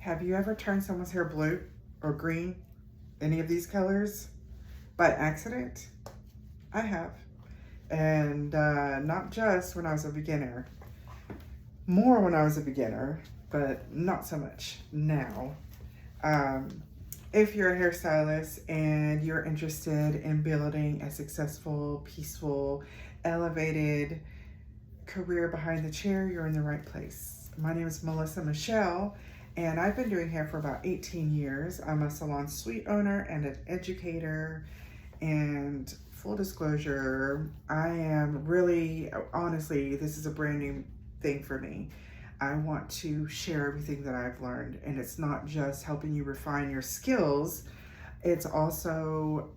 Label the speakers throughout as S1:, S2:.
S1: Have you ever turned someone's hair blue or green, any of these colors, by accident? I have. And not just when I was a beginner. More when I was a beginner, but not so much now. If you're a hairstylist and you're interested in building a successful, peaceful, elevated career behind the chair, you're in the right place. My name is Melissa Michelle, and I've been doing hair for about 18 years. I'm a salon suite owner and an educator. And full disclosure, I am really, honestly, this is a brand new thing for me. I want to share everything that I've learned, and it's not just helping you refine your skills, it's also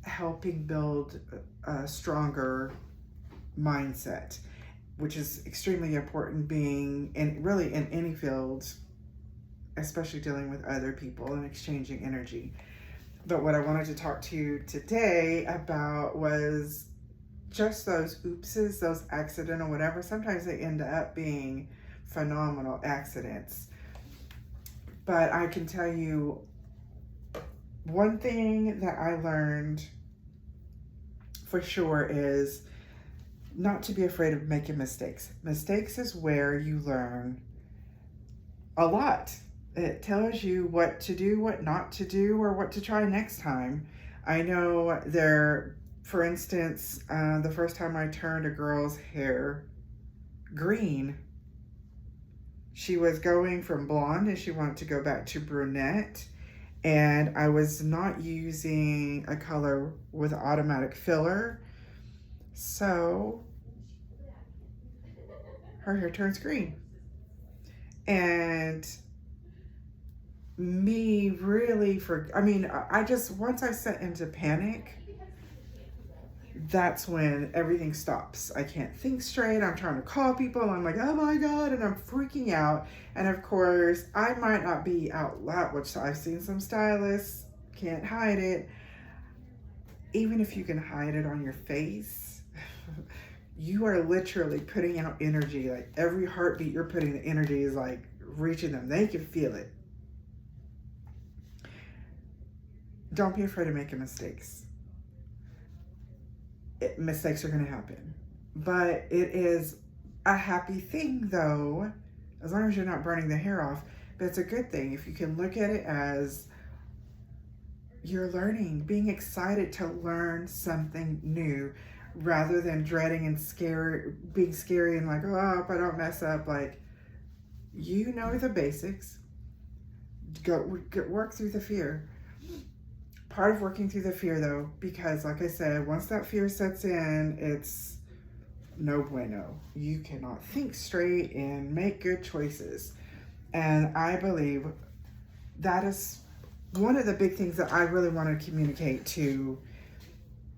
S1: helping build a stronger mindset, which is extremely important being really in any field, especially dealing with other people and exchanging energy. But what I wanted to talk to you today about was just those oopses, those accidental whatever. Sometimes they end up being phenomenal accidents. But I can tell you one thing that I learned for sure is not to be afraid of making mistakes. Mistakes is where you learn a lot. It tells you what to do, what not to do, or what to try next time. I know for instance, the first time I turned a girl's hair green, she was going from blonde and she wanted to go back to brunette. And I was not using a color with automatic filler. So her hair turns green. And me really once I set into panic, that's when everything stops. I can't think straight. I'm trying to call people. I'm like, oh my God, and I'm freaking out. And of course, I might not be out loud, which I've seen some stylists can't hide it. Even if you can hide it on your face, you are literally putting out energy. Like every heartbeat you're putting, the energy is like reaching them. They can feel it. Don't be afraid of making mistakes. Mistakes are going to happen. But it is a happy thing, though, as long as you're not burning the hair off. But it's a good thing if you can look at it as you're learning, being excited to learn something new rather than dreading and being scary and like, oh, if I don't mess up. Like, you know the basics. Work through the fear. Part of working through the fear, though, because like I said, once that fear sets in, it's no bueno. You cannot think straight and make good choices. And I believe that is one of the big things that I really want to communicate to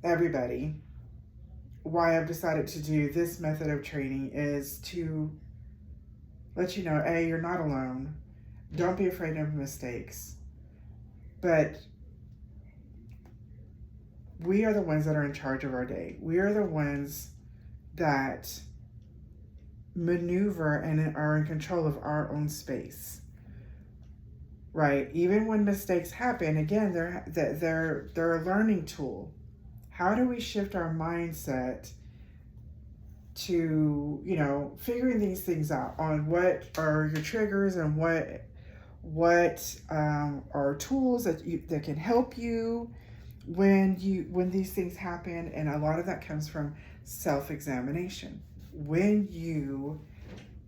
S1: everybody. Why I've decided to do this method of training is to let you know, A, you're not alone. Don't be afraid of mistakes. But we are the ones that are in charge of our day. We are the ones that maneuver and are in control of our own space, right? Even when mistakes happen, again, they're a learning tool. How do we shift our mindset to, figuring these things out on what are your triggers and what are tools that can help you when these things happen. And a lot of that comes from self-examination. When you,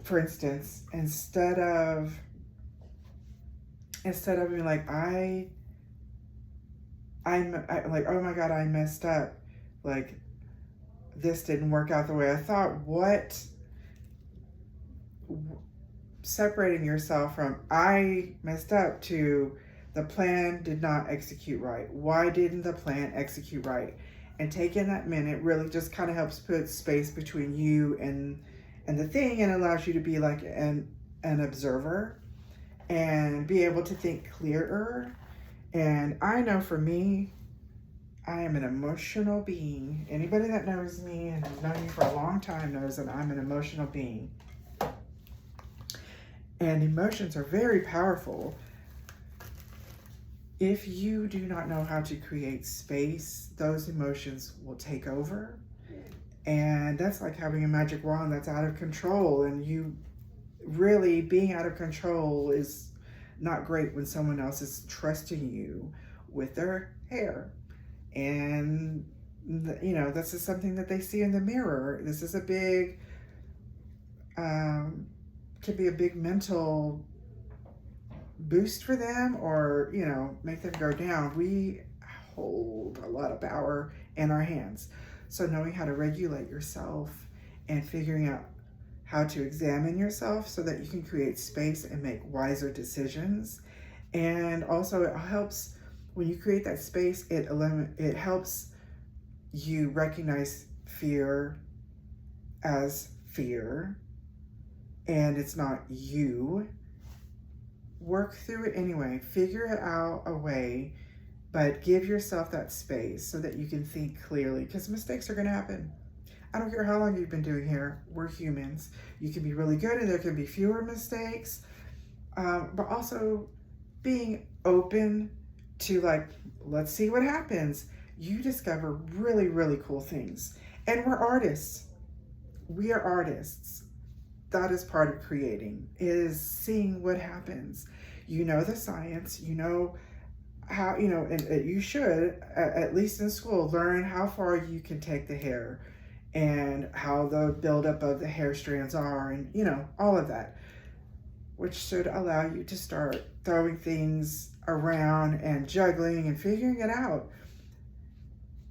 S1: for instance, instead of being like, I'm like, oh my God, I messed up, like this didn't work out the way I thought, separating yourself from I messed up to the plan did not execute right. Why didn't the plan execute right? And taking that minute really just kind of helps put space between you and the thing, and allows you to be like an observer and be able to think clearer. And I know for me, I am an emotional being. Anybody that knows me and has known me for a long time knows that I'm an emotional being. And emotions are very powerful. If you do not know how to create space, those emotions will take over. And that's like having a magic wand that's out of control. And you really being out of control is not great when someone else is trusting you with their hair. And, this is something that they see in the mirror. This is a big, could be a big mental boost for them, or make them go down. We hold a lot of power in our hands, so knowing how to regulate yourself and figuring out how to examine yourself so that you can create space and make wiser decisions. And also it helps when you create that space, it helps you recognize fear as fear, and it's not you. Work through it anyway. Figure out a way, but give yourself that space so that you can think clearly, because mistakes are going to happen. I don't care how long you've been doing hair. We're humans. You can be really good and there can be fewer mistakes, but also being open to let's see what happens. You discover really, really cool things. And we're artists. We are artists. That is part of creating, is seeing what happens. You know the science, you know how, and you should, at least in school, learn how far you can take the hair and how the buildup of the hair strands are, and all of that, which should allow you to start throwing things around and juggling and figuring it out.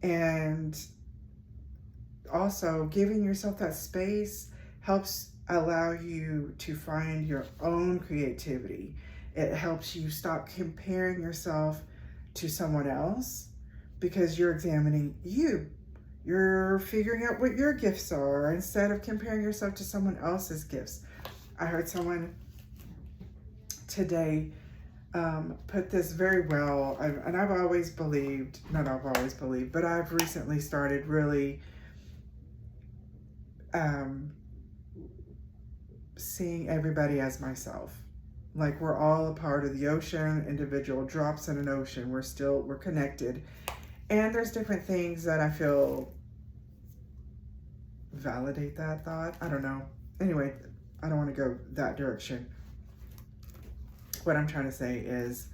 S1: And also giving yourself that space helps allow you to find your own creativity. It helps you stop comparing yourself to someone else, because you're examining you. You're figuring out what your gifts are instead of comparing yourself to someone else's gifts. I heard someone today put this very well, and I've always believed, not I've always believed, but I've recently started really seeing everybody as myself. Like we're all a part of the ocean, individual drops in an ocean. We're connected. And there's different things that I feel validate that thought. I don't know. Anyway, I don't want to go that direction. What I'm trying to say is,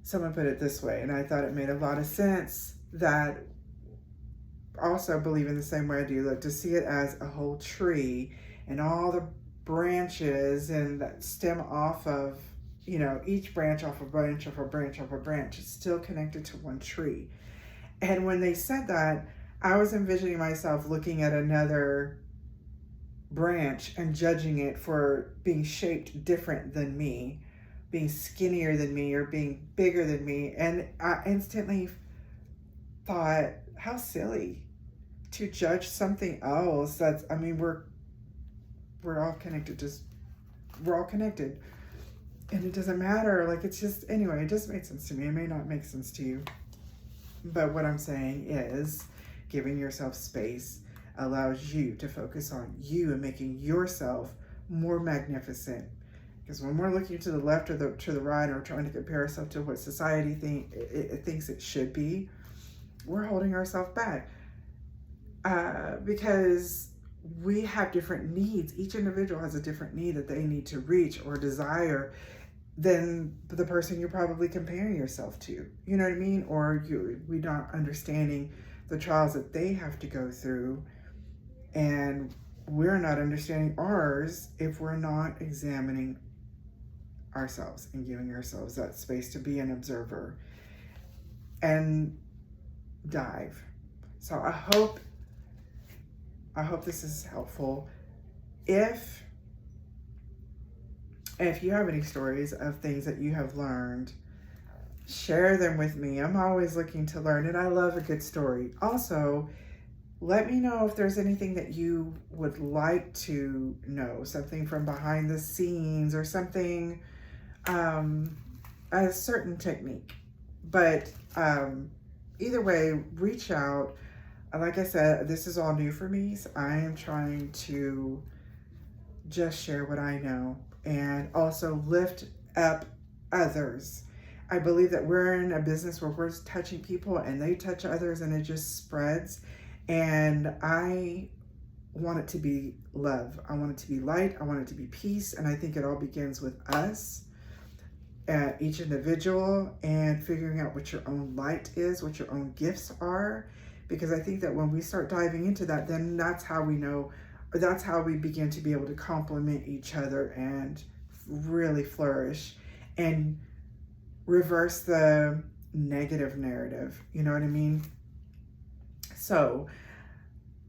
S1: someone put it this way, and I thought it made a lot of sense, that also believe in the same way I do, like to see it as a whole tree and all the branches and that stem off of, each branch off a branch off a branch off a branch. It's still connected to one tree. And when they said that, I was envisioning myself looking at another branch and judging it for being shaped different than me, being skinnier than me, or being bigger than me. And I instantly thought, how silly to judge something else. We're all connected. We're all connected. And it doesn't matter. It's just, anyway, it just made sense to me. It may not make sense to you. But what I'm saying is, giving yourself space allows you to focus on you and making yourself more magnificent. Because when we're looking to the left or to the right, or trying to compare ourselves to what society thinks it should be, we're holding ourselves back. Because we have different needs. Each individual has a different need that they need to reach or desire than the person you're probably comparing yourself to. You know what I mean? Or we're not understanding the trials that they have to go through, and we're not understanding ours if we're not examining ourselves and giving ourselves that space to be an observer and dive. So I hope this is helpful. If you have any stories of things that you have learned, share them with me. I'm always looking to learn, and I love a good story. Also, let me know if there's anything that you would like to know, something from behind the scenes or something, a certain technique. But either way, reach out. Like I said, this is all new for me, so I am trying to just share what I know and also lift up others. I believe that we're in a business where we're touching people and they touch others and it just spreads. And I want it to be love. I want it to be light. I want it to be peace. And I think it all begins with us, each individual, and figuring out what your own light is, what your own gifts are. Because I think that when we start diving into that, then that's how we know, or that's how we begin to be able to complement each other and really flourish and reverse the negative narrative. You know what I mean? So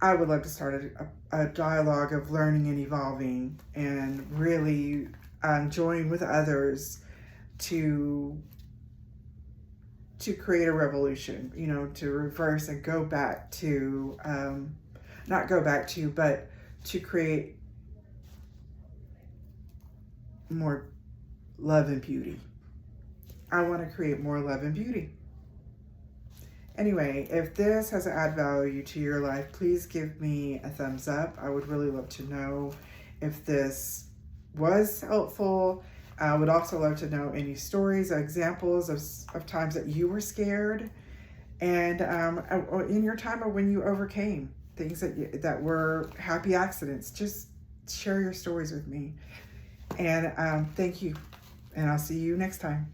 S1: I would love to start a dialogue of learning and evolving and really joining with others to create a revolution, you know, to reverse and go back to, not go back to, but to create more love and beauty. I want to create more love and beauty. Anyway, if this has added value to your life, please give me a thumbs up. I would really love to know if this was helpful. I would also love to know any stories or examples of times that you were scared, and in your time of when you overcame things that were happy accidents. Just share your stories with me. And thank you, and I'll see you next time.